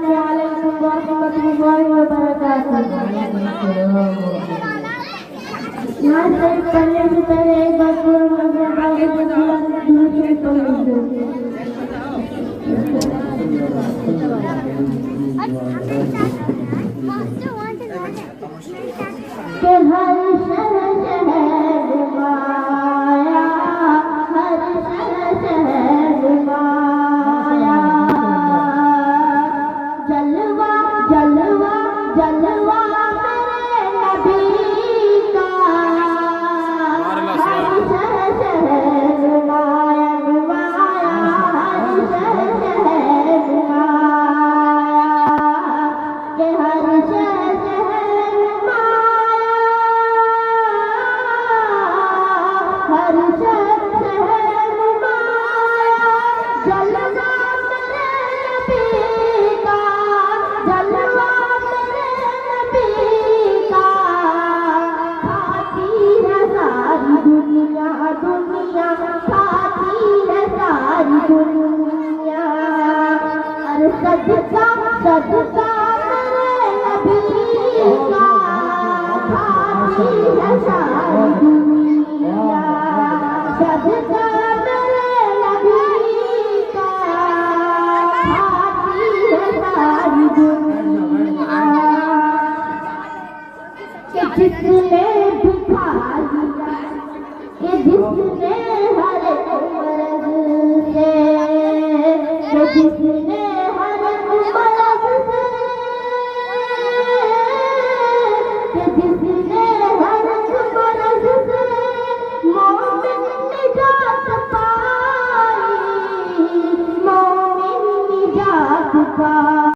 अस्सलामुअलैकुम वरहमतुल्लाहि वबरकातुहू। यहाँ से पढ़ने से पहले एक बार के हर शहर माया, हर शहर माया, जलवा जलवा जलवा मेरे नबी का, हर शहर माया माया, हर शहर माया, के हर हर शहर माया, जलवा मेरे नबी का, जलवा मेरे नबी का, खाती है सारी दुनिया, दुनिया खाती है सारी दुनिया, अरे सदका सदका मेरे नबी का, खाती है सारी दुनिया, सदका मेरे नबी का, खाती है सारी दुनिया, कि जिसने